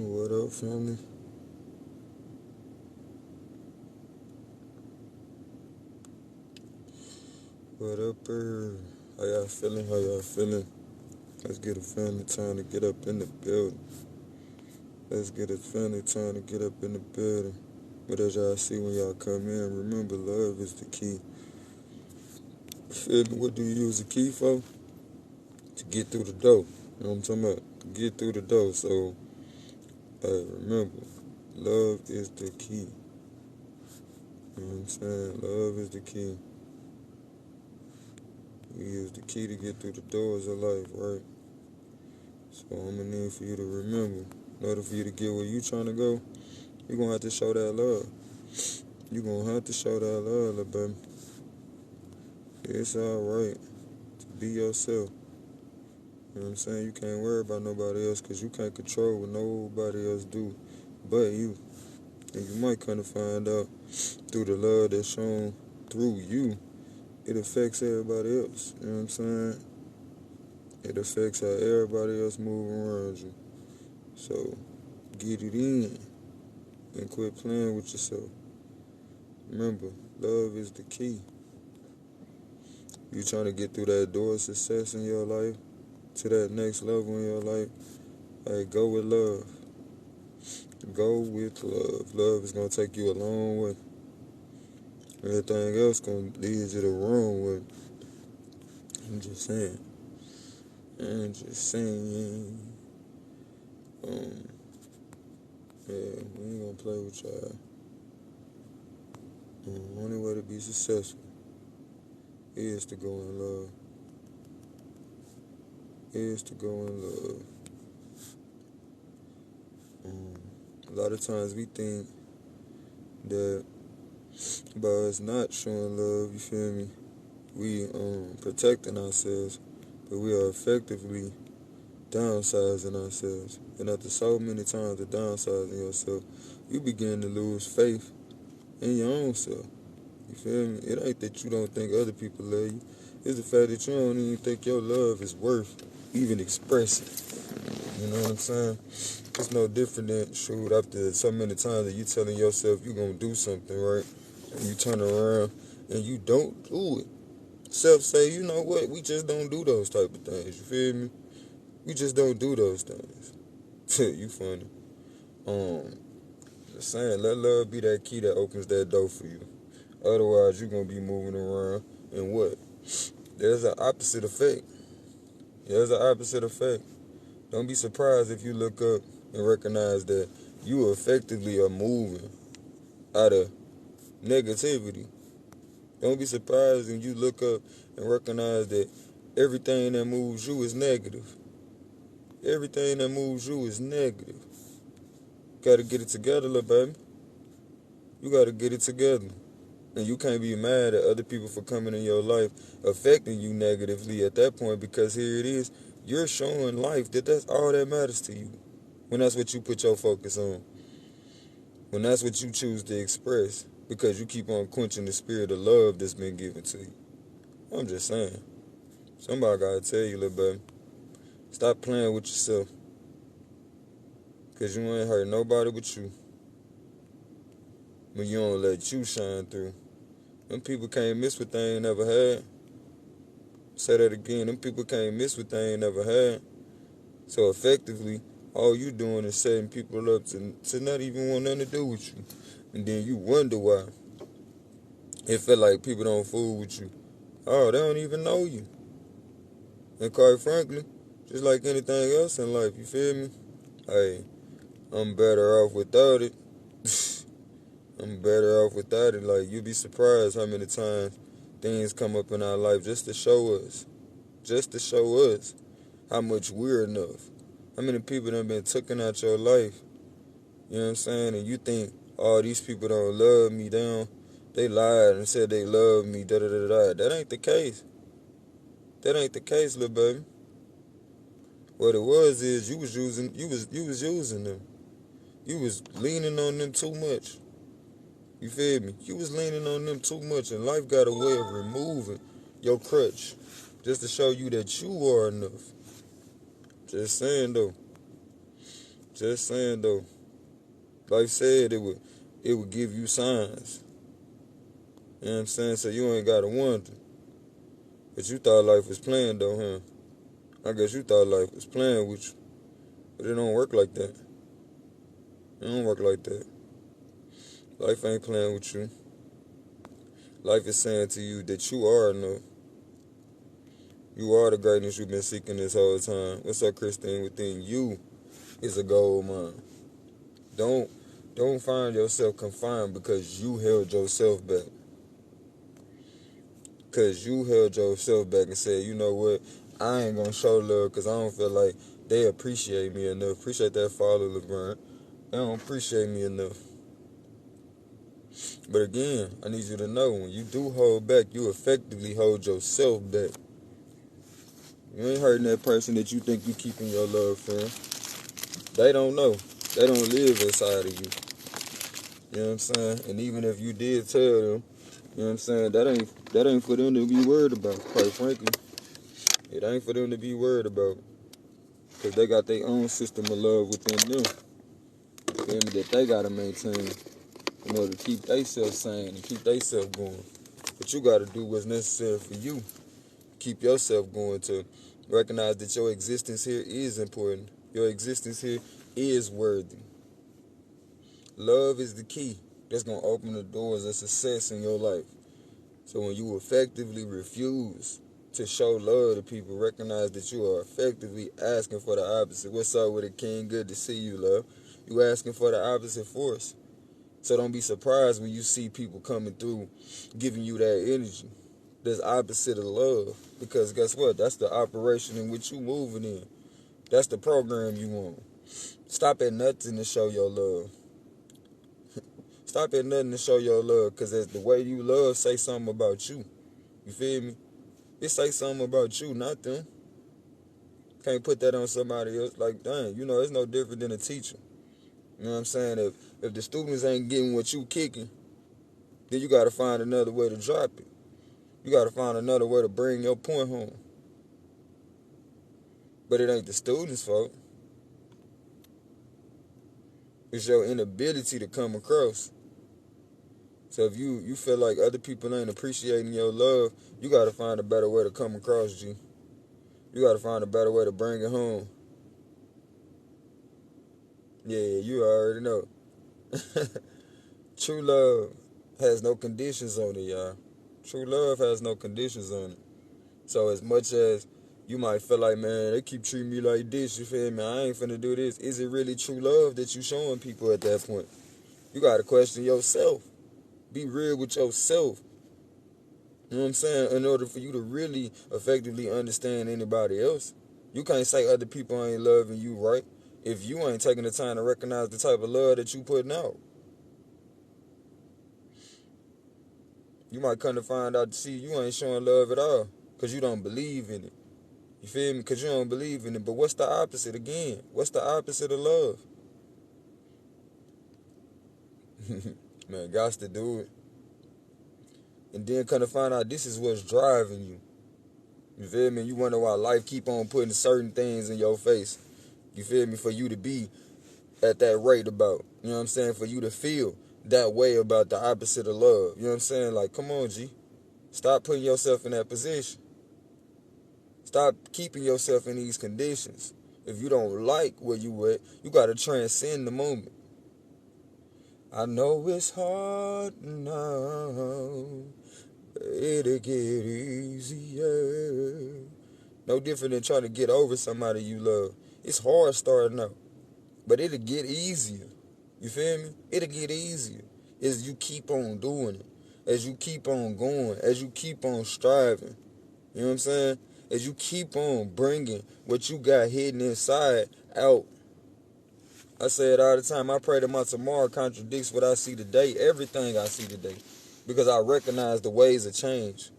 What up, family? What up, How y'all feeling? How y'all feeling? Let's get a family time to get up in the building. Let's get a family time to get up in the building. But as y'all see when y'all come in, remember love is the key. Feel me? What do you use the key for? To get through the door. You know what I'm talking about? To get through the door. So, remember, love is the key. You know what I'm saying? Love is the key. We use the key to get through the doors of life, right? So I'm gonna need for you to remember, in order for you to get where you trying to go, you're gonna have to show that love. You're gonna have to show that love, little baby. It's alright to be yourself. You know what I'm saying? You can't worry about nobody else because you can't control what nobody else do but you. And you might kind of find out through the love that's shown through you, it affects everybody else. You know what I'm saying? It affects how everybody else move around you. So get it in and quit playing with yourself. Remember, love is the key. You trying to get through that door of success in your life, to that next level in your life, hey, go with love. Go with love. Love is going to take you a long way. Everything else going to lead you the wrong way. I'm just saying. I'm just saying. Yeah, we ain't going to play with y'all. The only way to be successful is to go in love. Is to go in love. A lot of times we think that by us not showing love, you feel me, we protecting ourselves, but we are effectively downsizing ourselves. And after so many times of downsizing yourself, you begin to lose faith in your own self. You feel me? It ain't that you don't think other people love you. It's the fact that you don't even think your love is worth even expressing. You know what I'm saying? It's no different than, shoot, after so many times that you telling yourself you gonna do something, right? And you turn around and you don't do it. Self say, you know what? We just don't do those type of things. You feel me? We just don't do those things. You funny. Just saying, let love be that key that opens that door for you. Otherwise, you're gonna be moving around and what? There's an opposite effect. There's an opposite effect. Don't be surprised if you look up and recognize that you effectively are moving out of negativity. Don't be surprised when you look up and recognize that everything that moves you is negative. Everything that moves you is negative. Gotta get it together, little baby. You gotta get it together. And you can't be mad at other people for coming in your life affecting you negatively at that point, because here it is. You're showing life that that's all that matters to you. When that's what you put your focus on. When that's what you choose to express. Because you keep on quenching the spirit of love that's been given to you. I'm just saying. Somebody gotta tell you, little baby. Stop playing with yourself. Because you ain't hurt nobody but you. When you don't let you shine through. Them people can't miss what they ain't never had. Say that again. Them people can't miss what they ain't never had. So effectively, all you doing is setting people up to not even want nothing to do with you. And then you wonder why. It feel like people don't fool with you. Oh, they don't even know you. And quite frankly, just like anything else in life, you feel me? Hey, I'm better off without it. I'm better off without it. Like, you'd be surprised how many times things come up in our life just to show us how much we're enough. How many people done been taken out your life, you know what I'm saying? And you think, oh, these people don't love me, they lied and said they love me, da-da-da-da. That ain't the case. That ain't the case, little baby. What it was is you was using them. You was leaning on them too much. You feel me? You was leaning on them too much, and life got a way of removing your crutch just to show you that you are enough. Just saying, though. Just saying though. Life said it would give you signs. You know what I'm saying? So you ain't gotta wonder. But you thought life was playing though, huh? I guess you thought life was playing with you. But it don't work like that. It don't work like that. Life ain't playing with you. Life is saying to you that you are enough. You are the greatness you've been seeking this whole time. What's up, Christine? Within you is a gold mine. Don't find yourself confined because you held yourself back. Because you held yourself back and said, you know what, I ain't going to show love because I don't feel like they appreciate me enough. Appreciate that father, LeBron. They don't appreciate me enough. But again, I need you to know, when you do hold back, you effectively hold yourself back. You ain't hurting that person that you think you keeping your love from. They don't know. They don't live inside of you. You know what I'm saying? And even if you did tell them, you know what I'm saying, that ain't for them to be worried about, quite frankly. It ain't for them to be worried about. Because they got their own system of love within them. That they got to maintain in order to keep themselves sane and keep themselves going. But you got to do what's necessary for you. Keep yourself going to recognize that your existence here is important. Your existence here is worthy. Love is the key that's going to open the doors of success in your life. So when you effectively refuse to show love to people, recognize that you are effectively asking for the opposite. What's up with it, King? Good to see you, love. You asking for the opposite force. So don't be surprised when you see people coming through giving you that energy that's opposite of love. Because guess what? That's the operation in which you moving in. That's the program you want. Stop at nothing to show your love. Stop at nothing to show your love, because the way you love say something about you. You feel me? It say something about you, not them. Can't put that on somebody else. Like, dang, you know, it's no different than a teacher. You know what I'm saying? If the students ain't getting what you kicking, then you got to find another way to drop it. You got to find another way to bring your point home. But it ain't the student's fault. It's your inability to come across. So if you feel like other people ain't appreciating your love, you got to find a better way to come across, G. You got to find a better way to bring it home. Yeah, you already know. True love has no conditions on it, y'all. True love has no conditions on it. So as much as you might feel like, man, they keep treating me like this, you feel me? I ain't finna do this. Is it really true love that you showing people at that point? You got to question yourself. Be real with yourself. You know what I'm saying? In order for you to really effectively understand anybody else, you can't say other people ain't loving you, right? If you ain't taking the time to recognize the type of love that you putting out. You might come to find out, see, you ain't showing love at all because you don't believe in it. You feel me? Because you don't believe in it. But what's the opposite again? What's the opposite of love? Man, got to do it. And then come to find out this is what's driving you. You feel me? You wonder why life keep on putting certain things in your face. You feel me? For you to be at that rate about. You know what I'm saying? For you to feel that way about the opposite of love. You know what I'm saying? Like, come on, G. Stop putting yourself in that position. Stop keeping yourself in these conditions. If you don't like where you at, you got to transcend the moment. I know it's hard now, but it'll get easier. No different than trying to get over somebody you love. It's hard starting out, but it'll get easier. You feel me? It'll get easier as you keep on doing it, as you keep on going, as you keep on striving. You know what I'm saying? As you keep on bringing what you got hidden inside out. I say it all the time. I pray that my tomorrow contradicts what I see today, everything I see today. Because I recognize the ways of change.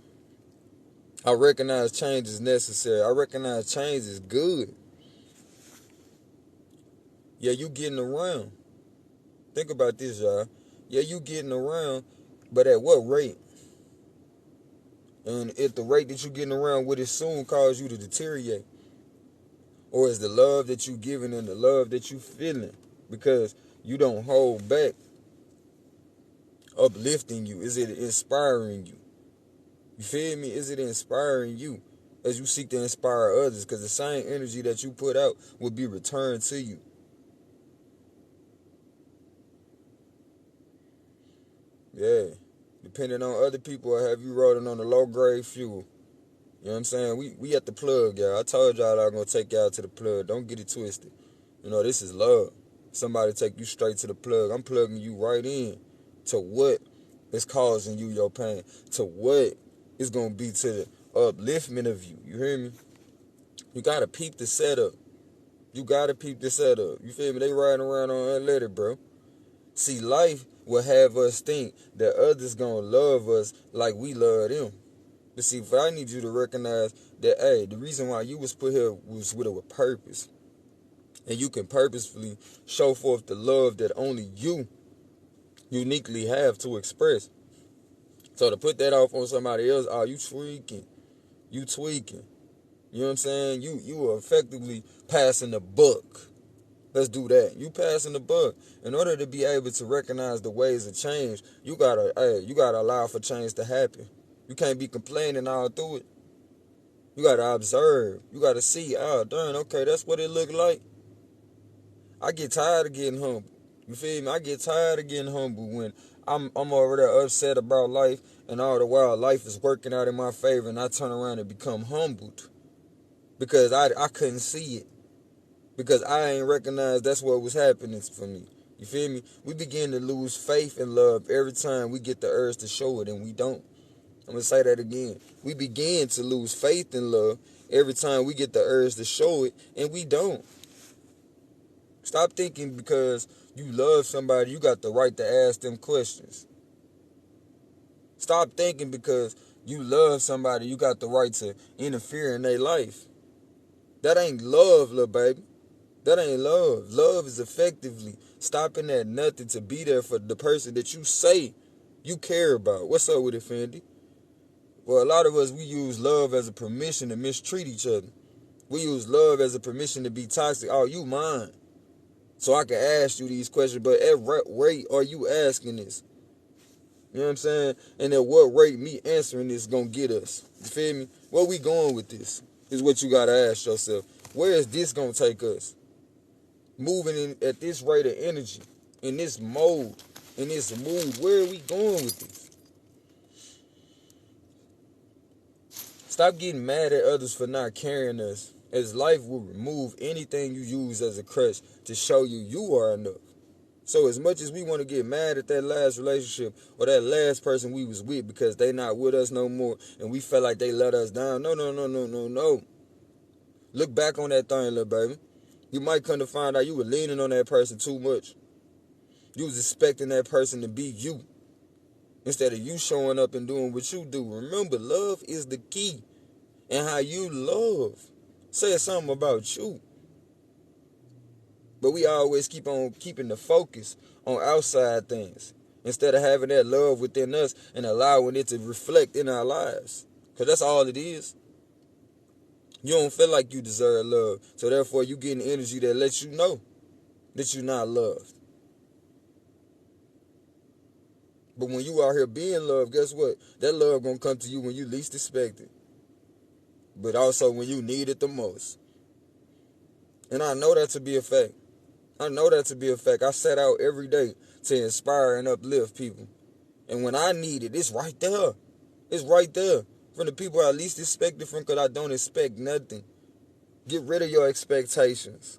I recognize change is necessary. I recognize change is good. Yeah, you getting around. Think about this, y'all. Yeah, you getting around, but at what rate? And if the rate that you getting around with it soon cause you to deteriorate. Or is the love that you giving and the love that you feeling? Because you don't hold back uplifting you. Is it inspiring you? You feel me? Is it inspiring you as you seek to inspire others? Because the same energy that you put out will be returned to you. Yeah. Depending on other people, or have you rolling on the low grade fuel? You know what I'm saying? We at the plug, y'all. I told y'all I'm going to take y'all to the plug. Don't get it twisted. You know, this is love. Somebody take you straight to the plug. I'm plugging you right in to what is causing you your pain, to what is going to be to the upliftment of you. You hear me? You got to peep the setup. You got to peep the setup. You feel me? They riding around on unleaded, bro. See, life will have us think that others going to love us like we love them. But see, if I need you to recognize that, hey, the reason why you was put here was with a purpose. And you can purposefully show forth the love that only you uniquely have to express. So to put that off on somebody else, oh, you tweaking. You tweaking. You know what I'm saying? You are effectively passing the buck. Let's do that. You passing the buck. In order to be able to recognize the ways of change, you gotta allow for change to happen. You can't be complaining all through it. You gotta observe. You gotta see, oh, darn, okay, that's what it looked like. I get tired of getting humble. You feel me? I get tired of getting humble when I'm already upset about life, and all the while life is working out in my favor, and I turn around and become humbled because I couldn't see it, because I ain't recognized that's what was happening for me. You feel me? We begin to lose faith in love every time we get the urge to show it, and we don't. I'm going to say that again. We begin to lose faith in love every time we get the urge to show it, and we don't. Stop thinking because you love somebody, you got the right to ask them questions. Stop thinking because you love somebody, you got the right to interfere in their life. That ain't love, little baby. That ain't love. Love is effectively stopping at nothing to be there for the person that you say you care about. What's up with it, Fendi? Well, a lot of us, we use love as a permission to mistreat each other. We use love as a permission to be toxic. Oh, you mine. So I can ask you these questions, but at what rate are you asking this? You know what I'm saying? And at what rate me answering this gonna get us? You feel me? Where we going with this is what you gotta ask yourself. Where is this gonna take us? Moving in at this rate of energy, in this mode, in this mood, where are we going with this? Stop getting mad at others for not carrying us, as life will remove anything you use as a crutch to show you are enough. So as much as we want to get mad at that last relationship or that last person we was with because they not with us no more and we felt like they let us down, no. Look back on that thing, little baby. You might come to find out you were leaning on that person too much. You was expecting that person to be you instead of you showing up and doing what you do. Remember, love is the key. And how you love says something about you. But we always keep on keeping the focus on outside things instead of having that love within us and allowing it to reflect in our lives. Because that's all it is. You don't feel like you deserve love. So therefore you getting energy that lets you know that you're not loved. But when you out here being loved, guess what? That love gonna come to you when you least expect it. But also when you need it the most. And I know that to be a fact. I set out every day to inspire and uplift people. And when I need it, it's right there. It's right there. From the people I least expect it from, because I don't expect nothing. Get rid of your expectations.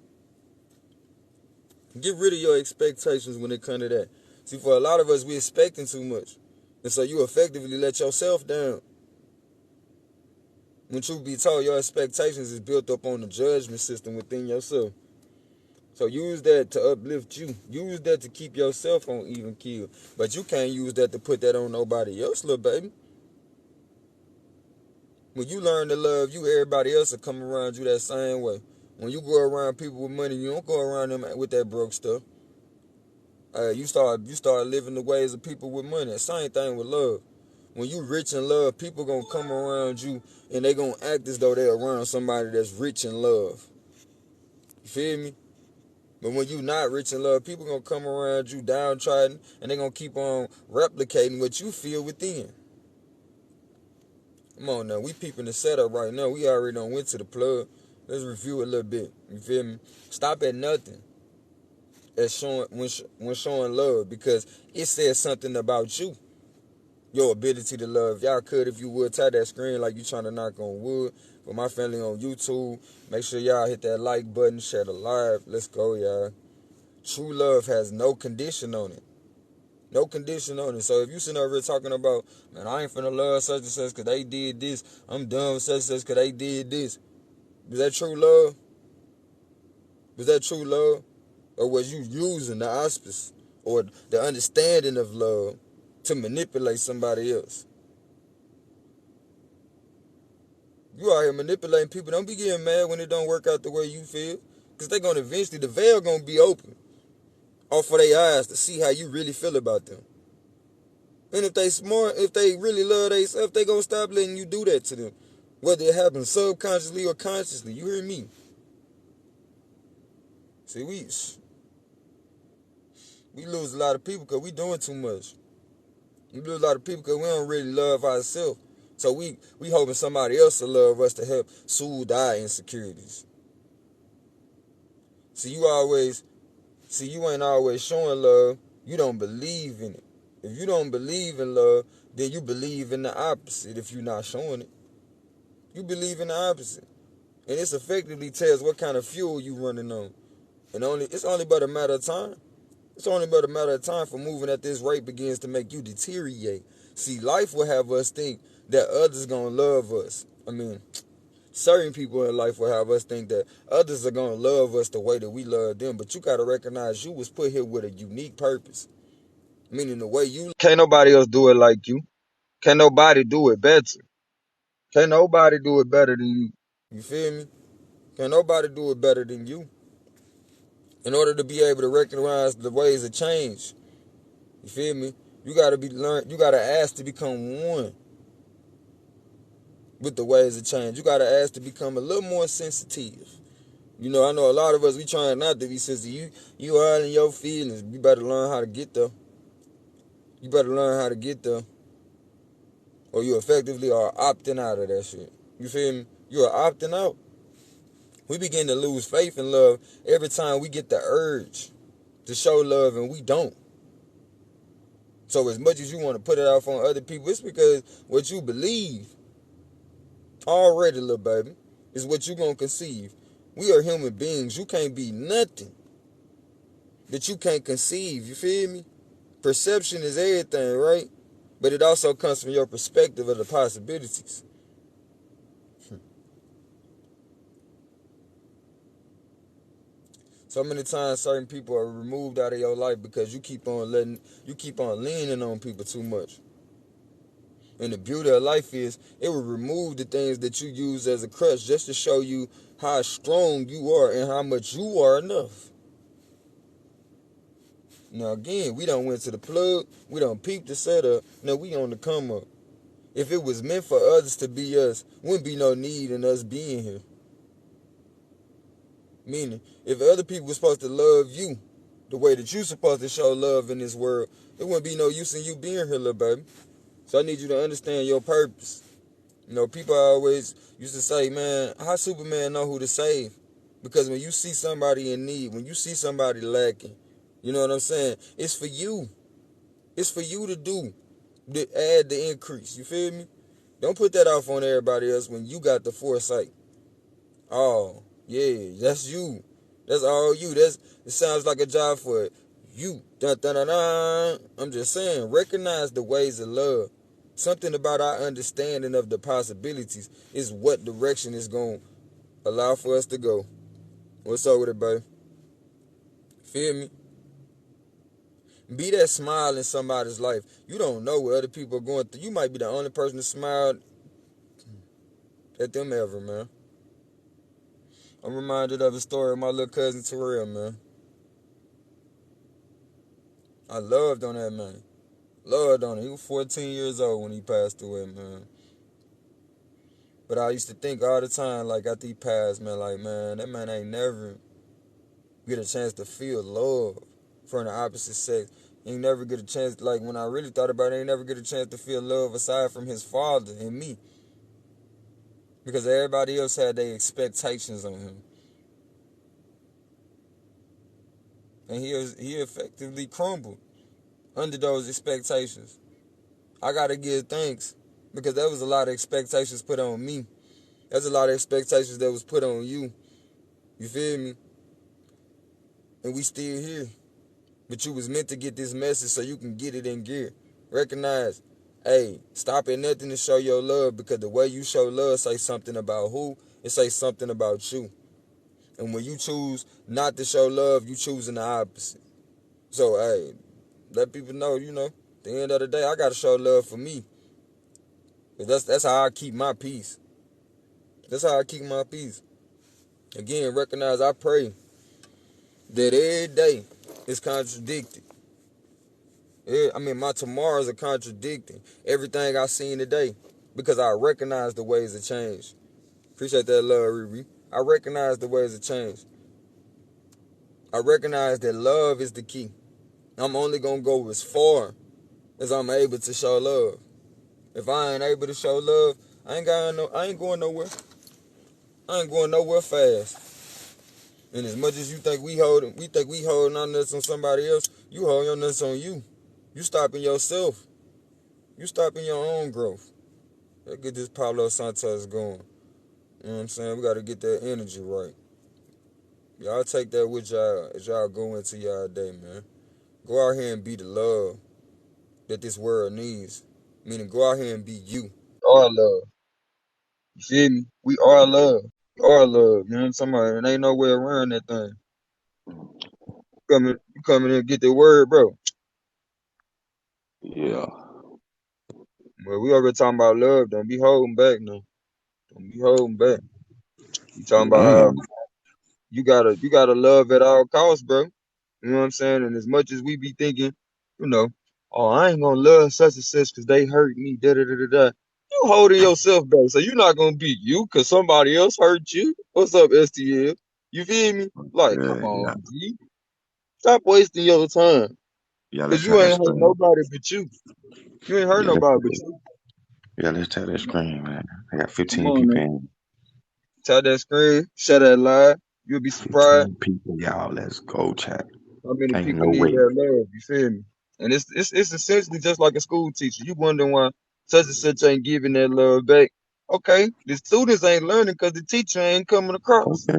Get rid of your expectations when it comes to that. See, for a lot of us, we expecting too much. And so you effectively let yourself down. When truth be told, your expectations is built up on the judgment system within yourself. So use that to uplift you. Use that to keep yourself on even keel. But you can't use that to put that on nobody else, little baby. When you learn to love you, everybody else will come around you that same way. When you go around people with money, you don't go around them with that broke stuff. You start living the ways of people with money. Same thing with love. When you rich in love, people gonna come around you and they gonna act as though they're around somebody that's rich in love. You feel me? But when you not rich in love, people gonna come around you downtrodden, and they gonna keep on replicating what you feel within. Come on now, we peeping the setup right now. We already done went to the plug. Let's review a little bit. You feel me? Stop at nothing as showing when showing love, because it says something about you. Your ability to love. Y'all could, if you would, tap that screen like you trying to knock on wood. For my family on YouTube, make sure y'all hit that like button, share the live. Let's go, y'all. True love has no condition on it. No condition on it. So if you sitting over here talking about, man, I ain't finna love such and such because they did this. I'm done with such and such because they did this. Was that true love? Was that true love? Or was you using the auspice or the understanding of love to manipulate somebody else? You out here manipulating people. Don't be getting mad when it don't work out the way you feel. Because they're going to eventually, the veil going to be open off of their eyes to see how you really feel about them. And if they smart, if they really love themselves, they going to stop letting you do that to them. Whether it happens subconsciously or consciously. You hear me? See, we lose a lot of people because we doing too much. We lose a lot of people because we don't really love ourselves. So we hoping somebody else will love us to help soothe our insecurities. See, you ain't always showing love. You don't believe in it. If you don't believe in love, then you believe in the opposite if you're not showing it. You believe in the opposite. And this effectively tells what kind of fuel you running on. And it's only but a matter of time. It's only but a matter of time for moving at this rate begins to make you deteriorate. See, life will have us think that others gonna love us. Certain people in life will have us think that others are gonna love us the way that we love them. But you gotta recognize you was put here with a unique purpose. Meaning the way you can't nobody else do it like you. Can't nobody do it better. Can't nobody do it better than you. You feel me? Can't nobody do it better than you. In order to be able to recognize the ways of change, you feel me? You gotta ask to become one with the ways of change. You gotta ask to become a little more sensitive. You know, I know a lot of us, we trying not to be sensitive. You are in your feelings. You better learn how to get there. You better learn how to get there. Or you effectively are opting out of that shit. You feel me? You are opting out. We begin to lose faith in love every time we get the urge to show love and we don't. So as much as you want to put it off on other people, it's because what you believe already, little baby, is what you going to conceive. We are human beings. You can't be nothing that you can't conceive. You feel me? Perception is everything, right? But it also comes from your perspective of the possibilities. So many times certain people are removed out of your life because you keep on leaning on people too much. And the beauty of life is it will remove the things that you use as a crutch just to show you how strong you are and how much you are enough. Now again, we done went to the plug, we done peeped the setup, now we on the come up. If it was meant for others to be us, wouldn't be no need in us being here. Meaning, if other people were supposed to love you the way that you supposed to show love in this world, it wouldn't be no use in you being here, little baby. So I need you to understand your purpose. You know, people always used to say, man, how Superman know who to save? Because when you see somebody in need, when you see somebody lacking, you know what I'm saying? It's for you. It's for you to do, to add the increase. You feel me? Don't put that off on everybody else when you got the foresight. Oh, yeah, that's you. That's all you. It sounds like a job for you. Dun, dun, dun, dun. I'm just saying, recognize the ways of love. Something about our understanding of the possibilities is what direction is going to allow for us to go. What's up with it, babe? Feel me? Be that smile in somebody's life. You don't know what other people are going through. You might be the only person to smile at them ever, man. I'm reminded of a story of my little cousin Terrell, man. I loved on that man. Loved on him. He was 14 years old when he passed away, man. But I used to think all the time, like, after he passed, man, like, man, that man ain't never get a chance to feel love from the opposite sex. He never get a chance, like when I really thought about it, he never get a chance to feel love aside from his father and me. Because everybody else had their expectations on him. And he effectively crumbled under those expectations. I gotta give thanks because there was a lot of expectations put on me. There's a lot of expectations that was put on you. You feel me? And we still here. But you was meant to get this message so you can get it in gear. Recognize, hey, stop at nothing to show your love because the way you show love say something about who, it say something about you. And when you choose not to show love, you choosing the opposite. So, hey, let people know, at the end of the day, I got to show love for me. That's how I keep my peace. That's how I keep my peace. Again, recognize, I pray that every day is contradicted. My tomorrows are contradicting everything I seen today because I recognize the ways of change. Appreciate that love, Riri. I recognize the ways of change. I recognize that love is the key. I'm only going to go as far as I'm able to show love. If I ain't able to show love, I ain't going nowhere. I ain't going nowhere fast. And as much as you think we holding our nuts on somebody else, you hold your nuts on you. You stopping yourself. You stopping your own growth. Let's get this Pablo Santos going. You know what I'm saying? We got to get that energy right. Y'all take that with y'all as y'all go into y'all day, man. Go out here and be the love that this world needs. Meaning, go out here and be you. All love. You feel me? We are love. We are love. You know what I'm talking about? And ain't no way around that thing. Come in and get the word, bro. Yeah. Well, we already talking about love. Don't be holding back now. Don't be holding back. You talking about how Man, you gotta love at all costs, bro. You know what I'm saying? And as much as we be thinking, you know, oh, I ain't gonna love such and such because they hurt me, da da da da da. You holding yourself back, so you're not gonna be you because somebody else hurt you. What's up, STL? You feel me? Like, yeah, come yeah. on, G. Stop wasting your time. Yeah, let's Cause try you that ain't hurt screen. nobody but you. You ain't hurt Yeah, let's nobody but you. yeah, let's try that screen, man. I got Come 15 on, people man. in. Tell that screen, share that live. You'll be surprised 15 people, y'all. Let's go chat. how many Ain't people no need way. that love. You feel me? And it's essentially just like a school teacher. You wondering why such and such ain't giving that love back. Okay, the students ain't learning because the teacher ain't coming across. Okay.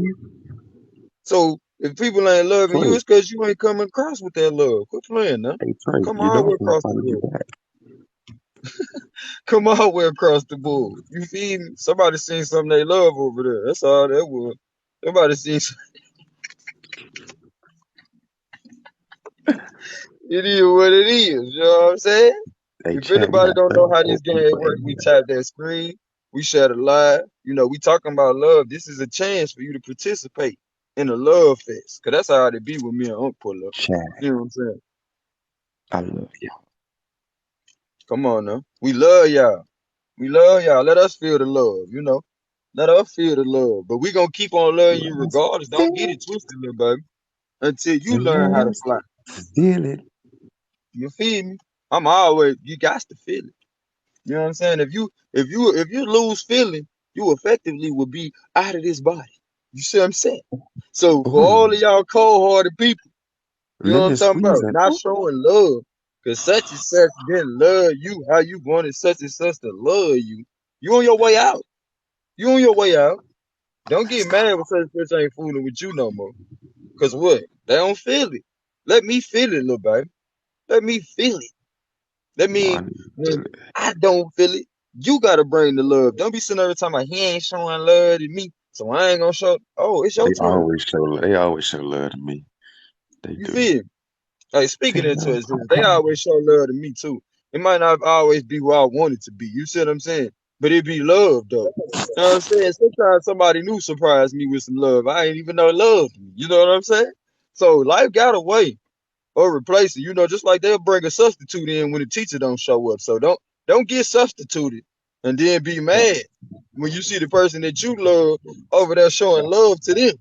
So if people ain't loving you, Trey. it's because you ain't coming across with that love. Quit playing now. Hey, Trey, Come you know all the I'm way gonna across the follow you board. back. Come all the way across the board. You feel me? Somebody seen something they love over there. That's all that was. Somebody seen it is what it is. You know what I'm saying? Hey, If chat, we anybody got don't know how 34 this game people work, in we here. tap that screen, we share the live. We talking about love. This is a chance for you to participate in a love fest. Cause that's how it be with me and Unc pull up. Chat, You know what I'm saying? I love you. Come on now. We love y'all. We love y'all. Let us feel the love. Let us feel the love. But we gonna keep on loving you Let's regardless. Don't get feel it twisted, little baby. Until you and learn how to let's fly. feel it. You feel me? You got to feel it. You know what I'm saying? If you lose feeling, you effectively will be out of this body. You see what I'm saying? So for Oh, all of y'all cold hearted people, you know what I'm lemon talking about? squeezing. Not Oh, showing love. Cause such and such didn't love you how you wanted such and such to love you. You on your way out. You on your way out. Don't get mad when such and such ain't fooling with you no more. Cause what? They don't feel it. Let me feel it, little baby. Let me feel it. That no, I mean need to feel when it. I don't feel it, you gotta bring the love. Don't be sitting there talking about he ain't showing love to me, so I ain't gonna show. Oh, it's your turn. They always show love to me. They You do. feel me? Like speaking Take into love, it, they papa. always show love to me too. It might not always be who I want it to be. You see what I'm saying? But it be love though. You know what I'm saying? Sometimes somebody new surprise me with some love. I ain't even know it loved me. You know what I'm saying? So life got a way or replace it. Just like they'll bring a substitute in when the teacher don't show up. So don't get substituted and then be mad when you see the person that you love over there showing love to them.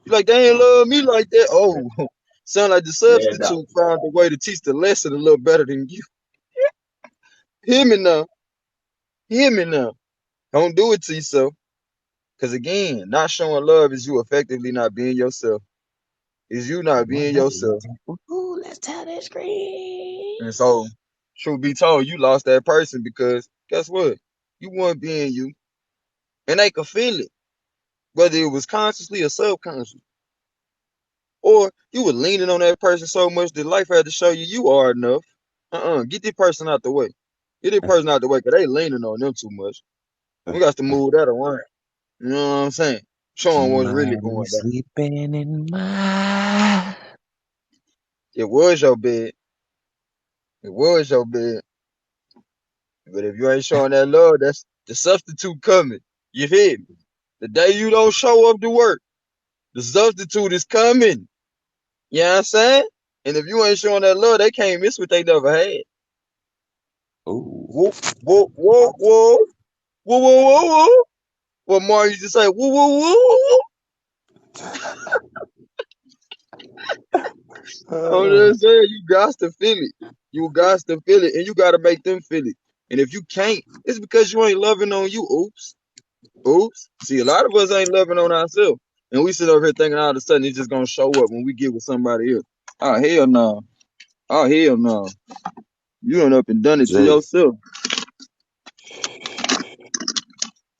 You like, they ain't love me like that. Oh, sound like the Yeah, dog. substitute found a way to teach the lesson a little better than you. Hear me now. Hear me now. Don't do it to yourself. Because again, not showing love is you effectively not being yourself. Is you not being yourself. Ooh, let's tell that screen. And so, truth be told, you lost that person because guess what? You weren't being you. And they could feel it, whether it was consciously or subconsciously. Or you were leaning on that person so much that life had to show you you are enough. Get this person out the way. Get this person out the way because they leaning on them too much. We got to move that around. You know what I'm saying? Show them what's really Somebody going down. sleeping in my. It was your bed. It was your bed. But if you ain't showing that love, that's the substitute coming. You feel me? The day you don't show up to work, the substitute is coming. You know what I'm saying? And if you ain't showing that love, they can't miss what they never had. Ooh. Whoa, whoa, whoa, whoa, whoa, whoa, whoa, whoa. What Mario used to say, whoa, whoa, whoa, whoa. I'm just saying, you got to feel it. You got to feel it, and you got to make them feel it. And if you can't, it's because you ain't loving on you. Oops. Oops. See, a lot of us ain't loving on ourselves. And we sit over here thinking all of a sudden it's just going to show up when we get with somebody else. Oh, hell no. Oh, hell no. You done up and done it to Jay. yourself.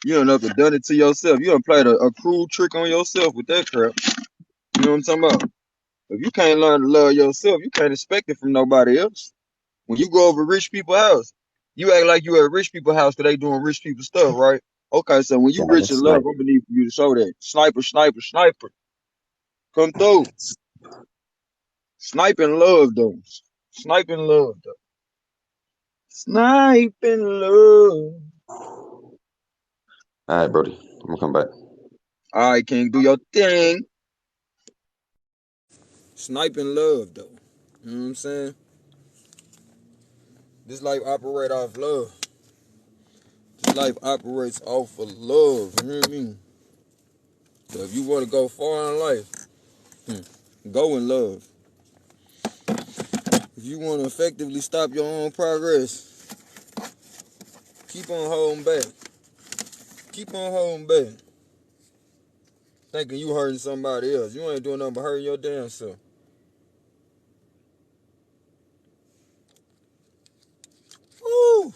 You done up and done it to yourself. You done played a cruel trick on yourself with that crap. You know what I'm talking about? If you can't learn to love yourself, you can't expect it from nobody else. When you go over rich people's house, you act like you at rich people's house because they doing rich people stuff, right? Okay, so when you Got a rich in love, sniper. I'm gonna need for you to show that. Sniper, sniper, sniper. Come through. Sniping love though. Sniping love though. Sniping love. All right, Brody. I'm gonna come back. Alright, King, do your thing. Sniping love though. You know what I'm saying? This life operate off love. This life operates off of love. You hear me? So if you want to go far in life, go in love. If you want to effectively stop your own progress, keep on holding back. Keep on holding back. Thinking you hurting somebody else. You ain't doing nothing but hurting your damn self. Woo!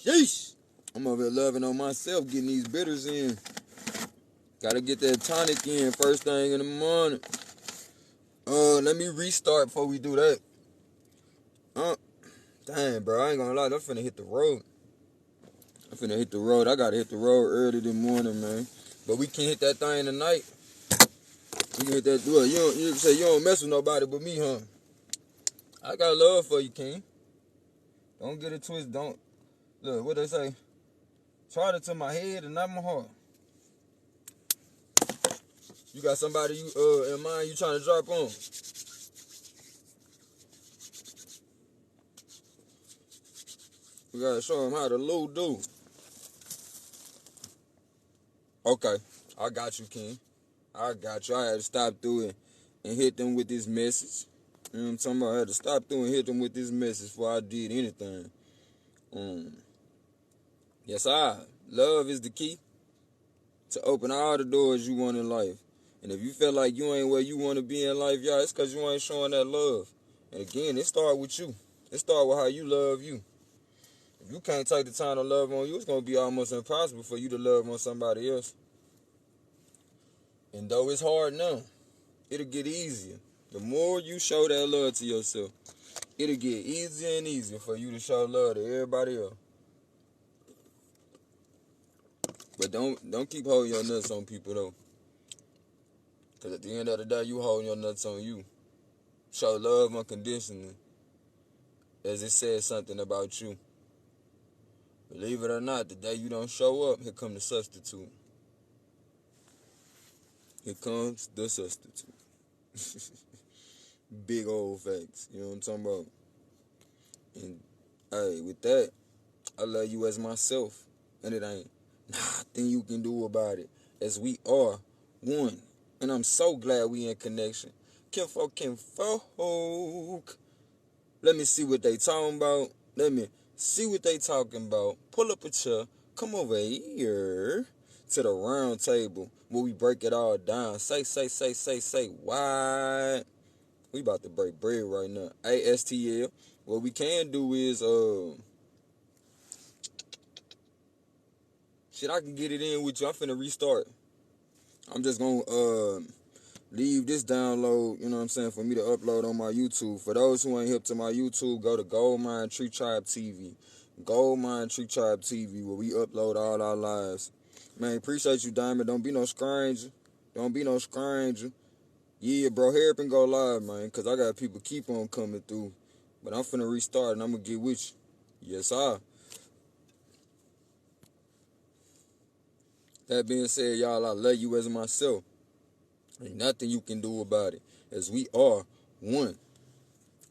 Sheesh! I'm over here loving on myself, getting these bitters in. Gotta get that tonic in first thing in the morning. Let me restart before we do that. Dang, bro, I ain't gonna lie, I'm finna hit the road. I'm finna hit the road. I gotta hit the road early this morning, man. But we can hit that thing tonight. We can hit that. Well, you say you don't mess with nobody but me, huh? I got love for you, King. Don't get it twisted. Don't look what they say. Try it to my head and not my heart. You got somebody you in mind you trying to drop on? We gotta show them how to low do. Okay, I got you, King. I got you. I had to stop through it and hit them with this message. You know what I'm talking about? I had to stop through and hit them with this message before I did anything. Yes, love is the key to open all the doors you want in life. And if you feel like you ain't where you want to be in life, y'all, it's because you ain't showing that love. And again, it start with you. It start with how you love you. If you can't take the time to love on you, it's going to be almost impossible for you to love on somebody else. And though it's hard now, it'll get easier. The more you show that love to yourself, it'll get easier and easier for you to show love to everybody else. But don't keep holding your nuts on people though. Because at the end of the day, you holding your nuts on you. Show love unconditionally. As it says something about you. Believe it or not, the day you don't show up, here come the substitute. Here comes the substitute. Big old facts. You know what I'm talking about? And hey, with that, I love you as myself. And it ain't nothing you can do about it. as we are one. And I'm so glad we in connection. Kinfolk. Let me see what they talking about. Let me see what they talking about. Pull up a chair. Come over here to the round table where we break it all down. Say, why? We about to break bread right now. ASTL. What we can do is, shit, I can get it in with you. I'm finna restart. I'm just gonna, leave this download, you know what I'm saying, for me to upload on my YouTube. For those who ain't hip to my YouTube, go to Goldmine Tree Tribe TV. Goldmine Tree Tribe TV, where we upload all our lives. Man, appreciate you, Diamond. Don't be no stranger. Don't be no stranger. Yeah, bro, hurry up and go live, man, because I got people keep on coming through. But I'm finna restart, and I'm going to get with you. Yes, sir. That being said, y'all, I love you as myself. Ain't nothing you can do about it, as we are one.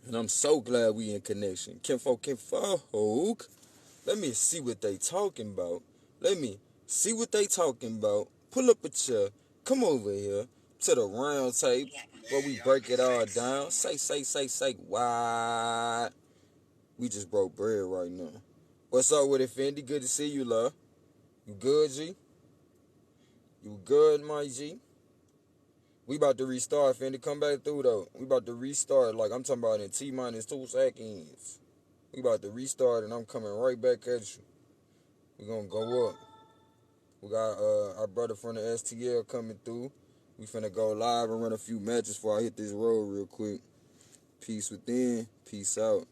And I'm so glad we in connection. Kinfolk. Let me see what they talking about. Let me see what they talking about. Pull up a chair. Come over here to the round table where we break it all down. Say, why? We just broke bread right now. What's up with it, Fendi? Good to see you, love. You good, G? You good, my G? We about to restart, Fendi. Come back through, though. We about to restart. Like, I'm talking about in T-minus 2 seconds. We about to restart, and I'm coming right back at you. We gonna go up. We got our brother from the STL coming through. We finna go live and run a few matches before I hit this road real quick. Peace within. Peace out.